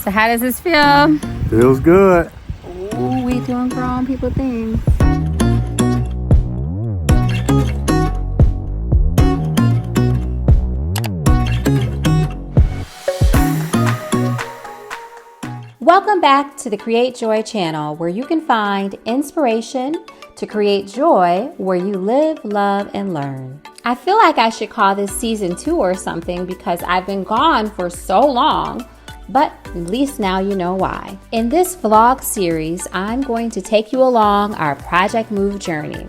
So how does this feel? Feels good. Ooh, we doing grown people things. Welcome back to the Create Joy channel, where you can find inspiration to create joy where you live, love, and learn. I feel like I should call this season 2 or something because I've been gone for so long, but at least now you know why. In this vlog series, I'm going to take you along our Project Move journey.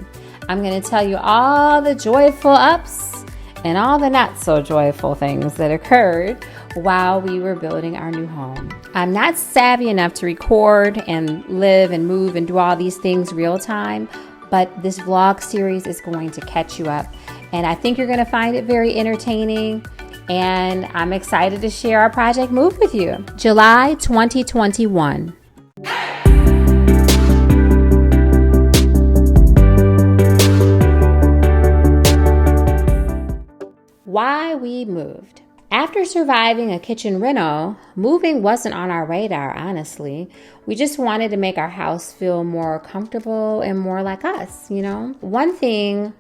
I'm going to tell you all the joyful ups and all the not so joyful things that occurred while we were building our new home. I'm not savvy enough to record and live and move and do all these things real time, but this vlog series is going to catch you up. And I think you're going to find it very entertaining. And I'm excited to share our Project Move with you. July 2021. Why we moved. After surviving a kitchen reno, moving wasn't on our radar, honestly. We just wanted to make our house feel more comfortable and more like us, you know? One thing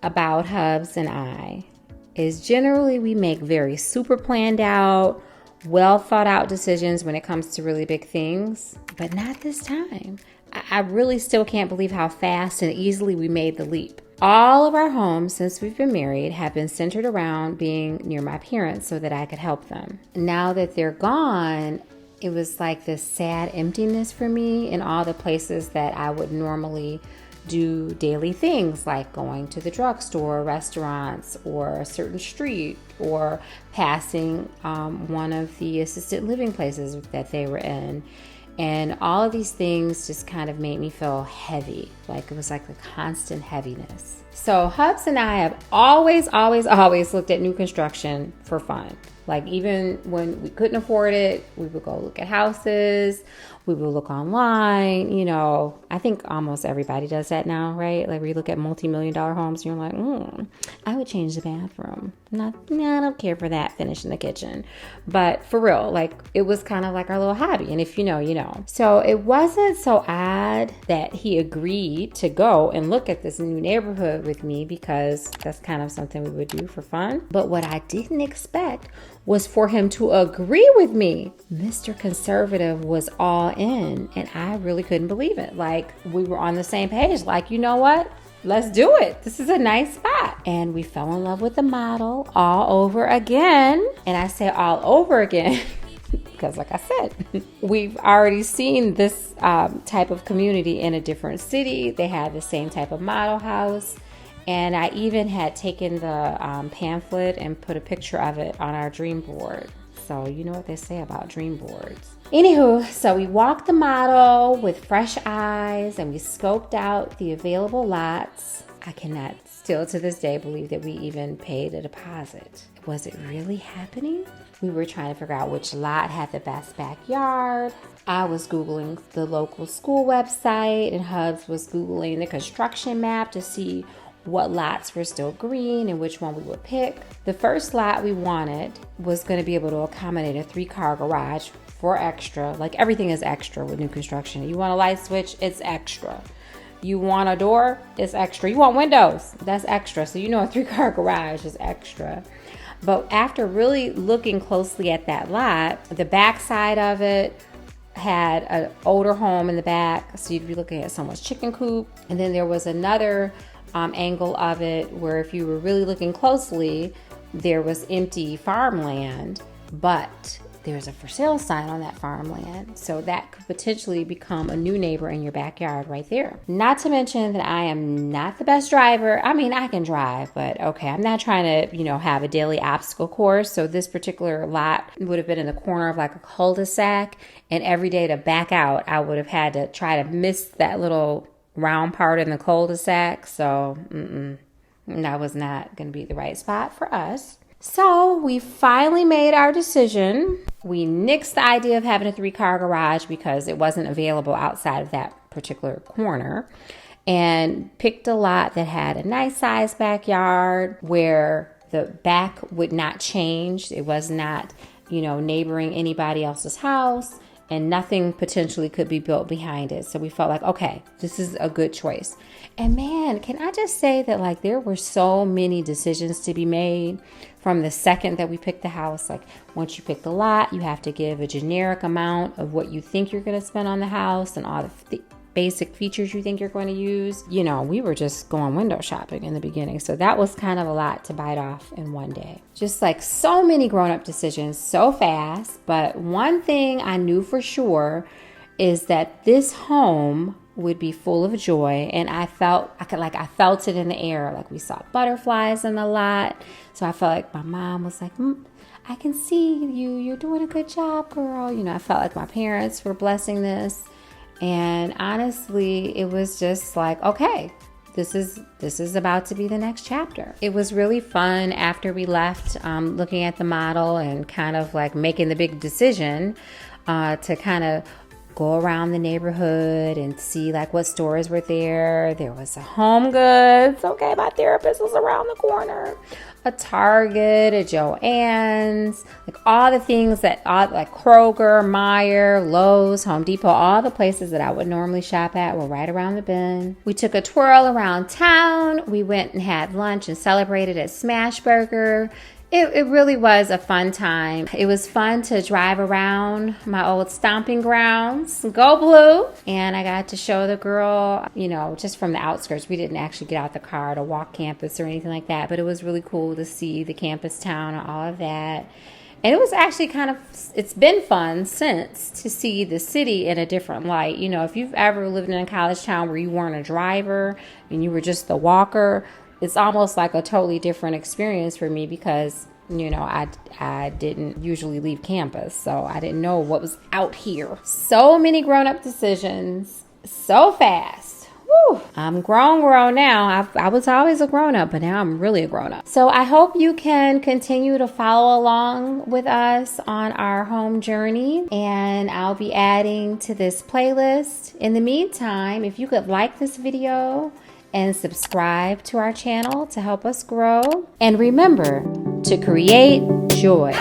about Hubs and I is generally we make very super planned out, well thought out decisions when it comes to really big things, but not this time. I really still can't believe how fast and easily we made the leap. All of our homes since we've been married have been centered around being near my parents so that I could help them. Now that they're gone, it was like this sad emptiness for me in all the places that I would normally do daily things like going to the drugstore, restaurants, or a certain street, or passing one of the assisted living places that they were in. And all of these things just kind of made me feel heavy, like it was like a constant heaviness. So Hubs and I have always looked at new construction for fun. Like even when we couldn't afford it, we would go look at houses, we would look online, you know. I think almost everybody does that now, right? Like we look at multi-million-dollar homes and you're like, I would change the bathroom. I don't care for that, finishing the kitchen. But for real, like it was kind of like our little hobby. And if you know, you know. So it wasn't so odd that he agreed to go and look at this new neighborhood with me because that's kind of something we would do for fun. But what I didn't expect was for him to agree with me. Mr. Conservative was all in, and I really couldn't believe it. Like we were on the same page. Like, you know what? Let's do it. This is a nice spot. And we fell in love with the model all over again. And I say all over again because like I said, we've already seen this type of community in a different city. They had the same type of model house. And I even had taken the pamphlet and put a picture of it on our dream board. So you know what they say about dream boards. Anywho, so we walked the model with fresh eyes and we scoped out the available lots. I cannot still to this day believe that we even paid a deposit. Was it really happening? We were trying to figure out which lot had the best backyard. I was Googling the local school website and Hubs was Googling the construction map to see what lots were still green and which one we would pick. The first lot we wanted was going to be able to accommodate a 3-car garage for extra. Like everything is extra with new construction. You want a light switch, it's extra. You want a door, it's extra. You want windows, that's extra. So you know a 3-car garage is extra. But after really looking closely at that lot, the back side of it had an older home in the back. So you'd be looking at someone's chicken coop. And then there was another angle of it where if you were really looking closely, there was empty farmland, but there's a for sale sign on that farmland. So that could potentially become a new neighbor in your backyard right there. Not to mention that I am not the best driver. I mean, I can drive, but okay, I'm not trying to, have a daily obstacle course. So this particular lot would have been in the corner of like a cul-de-sac, and every day to back out, I would have had to try to miss that little round part in the cul-de-sac. So that was not going to be the right spot for us. So we finally made our decision. We nixed the idea of having a 3-car garage because it wasn't available outside of that particular corner, and picked a lot that had a nice sized backyard where the back would not change. It was not neighboring anybody else's house, and nothing potentially could be built behind it. So we felt like, okay, this is a good choice. And man, can I just say that like there were so many decisions to be made from the second that we picked the house. Like once you pick the lot, you have to give a generic amount of what you think you're going to spend on the house and all the basic features you think you're going to use. We were just going window shopping in the beginning. So that was kind of a lot to bite off in one day. Just like so many grown-up decisions so fast. But one thing I knew for sure is that this home would be full of joy. And I felt it in the air. Like we saw butterflies in the lot. So I felt like my mom was like, I can see you. You're doing a good job, girl. I felt like my parents were blessing this. And honestly, it was just like, okay, this is about to be the next chapter. It was really fun after we left, looking at the model and kind of like making the big decision to kind of go around the neighborhood and see like what stores were there. There was a Home Goods. Okay, my therapist was around the corner. A Target, a Joann's, like all the things like Kroger, Meijer, Lowe's, Home Depot, all the places that I would normally shop at were right around the bend. We took a twirl around town. We went and had lunch and celebrated at Smashburger. It really was a fun time. It was fun to drive around my old stomping grounds. Go Blue! And I got to show the girl, just from the outskirts. We didn't actually get out the car to walk campus or anything like that, but it was really cool to see the campus town and all of that. And it was actually it's been fun since to see the city in a different light. If you've ever lived in a college town where you weren't a driver and you were just the walker, it's almost like a totally different experience for me because, I didn't usually leave campus, so I didn't know what was out here. So many grown-up decisions, so fast. Woo. I'm grown now. I was always a grown-up, but now I'm really a grown-up. So I hope you can continue to follow along with us on our home journey, and I'll be adding to this playlist. In the meantime, if you could like this video and subscribe to our channel to help us grow. And remember to create joy.